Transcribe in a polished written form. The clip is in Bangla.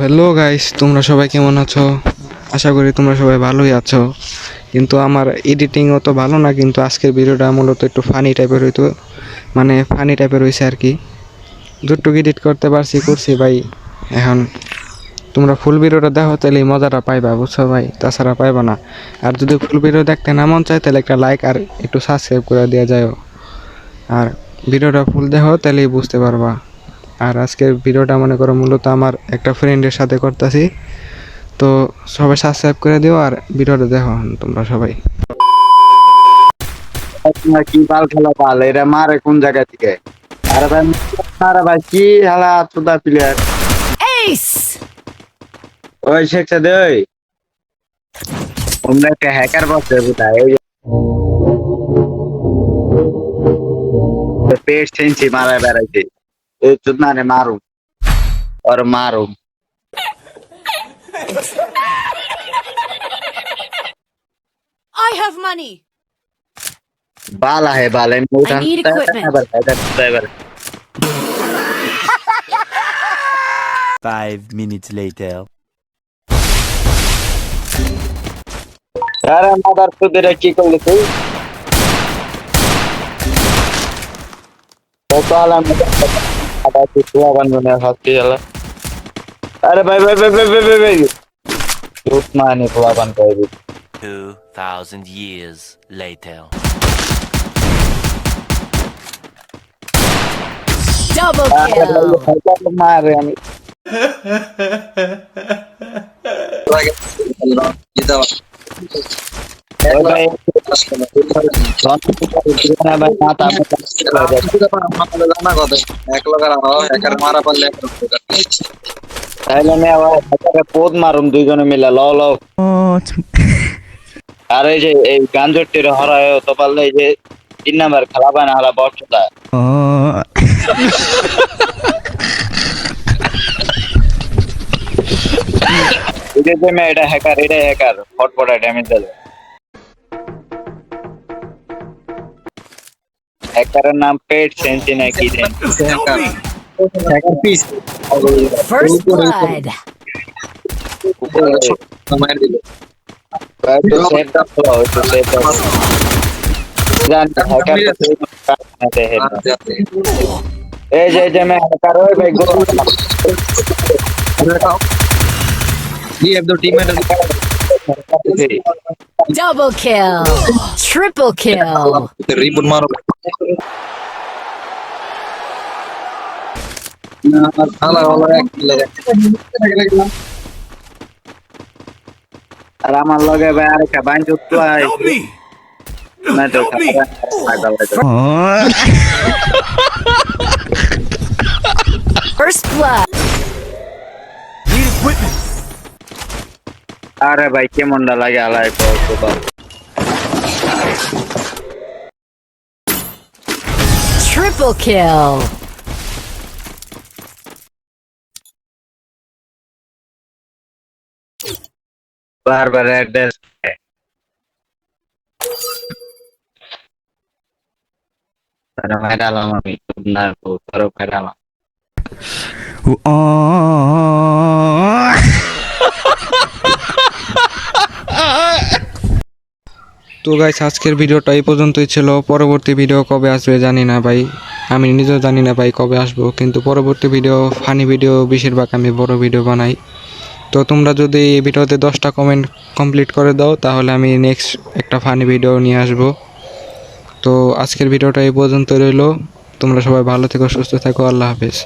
হ্যালো গাইস, তোমরা সবাই কেমন আছো? আশা করি তোমরা সবাই ভালোই আছো। কিন্তু আমার এডিটিং অত ভালো না, কিন্তু আজকের ভিডিওটা মূলত একটু ফানি টাইপের হইতো, মানে ফানি টাইপের হয়েছে আর কি। যতটুকু এডিট করতে পারছি করছি ভাই। এখন তোমরা ফুল ভিডিওটা দেখো তাহলে এই মজাটা পাইবা, বুঝছো ভাই? তাছাড়া পাইবা না। আর যদি ফুল ভিডিও দেখতে না মন চায় তাহলে একটা লাইক আর একটু সাবস্ক্রাইব করে দেওয়া যায়। আর ভিডিওটা ফুল দেখো তাহলেই বুঝতে পারবা। আর আজকের ভিডিওটা মনে করো মূলত আমার একটা ফ্রেন্ডের সাথে করতেছি, তো সবাই সাবস্ক্রাইব করে দিও আর ভিডিওটা দেখো তোমরা সবাই। কি বাল খেলা বাল এটা মারে কোন জায়গা থেকে? আরে ভাই কি হালা চোদা প্লেয়ার ওই শেখছে দে ওই তোমরা একটা হ্যাকার বসে কোথায় ওই পেট চেঞ্জি মারা বেড়াইছে এই চোদনা রে মারু और मारो I have money. बाला है बाला I need equipment. 5 minutes later. अरे मदर चोद रे की করলি তুই तो आला আদা তুই পোয়া বানবনে হাতি আলা अरे भाई भाई भाई भाई भाई भाई चोट माने पोआ बान कर 2,000 years later. Double kill. मारे আমি পোদ মারুম দুইজনে মিলে ল ল আর এই যে এই গাঞ্জটির হরায় তো পারলে এই যে 3 নাম্বার খেলা পায় না হারা বর্ষটা এটা হ্যাকার এটা হ্যাকার ফটফটা ড্যামেজ দেয় হ্যাকারের নাম পেট সেন্সি নাকি দেন হ্যাকার পিস First blood. মার দিল তো সেট আপ তো সেট আপ জান হ্যাকার তো এই যে मैं হ্যাকার ওই ভাই গো ये अब दो teammate Double kill. Triple kill. Report मारो ना साला वाला एक लगा আর আমার লগে ভাই আরেকটা বাইন যুক্ত হয় না তো First blood. আরে ভাই কেমনটা লাগে আলাই তো Triple kill. বারবার অ্যাড্রেস তারা মেডালাম আমি না তোর মেডালাম তো গাইস, আজকের ভিডিওটা এই পর্যন্তই ছিল। পরবর্তী ভিডিও কবে আসবে জানি না ভাই, আমি নিজেও জানি না ভাই কবে আসবো, কিন্তু পরবর্তী ভিডিও ফানি ভিডিও বেশিরভাগ আমি বড় ভিডিও বানাই। তো তোমরা যদি এই ভিডিওতে 10টা কমেন্ট কমপ্লিট করে দাও তাহলে আমি নেক্সট একটা ফানি ভিডিও নিয়ে আসবো। তো আজকের ভিডিওটা এই পর্যন্ত রইলো। তোমরা সবাই ভালো থেকো, সুস্থ থাকো, আল্লাহ হাফেজ।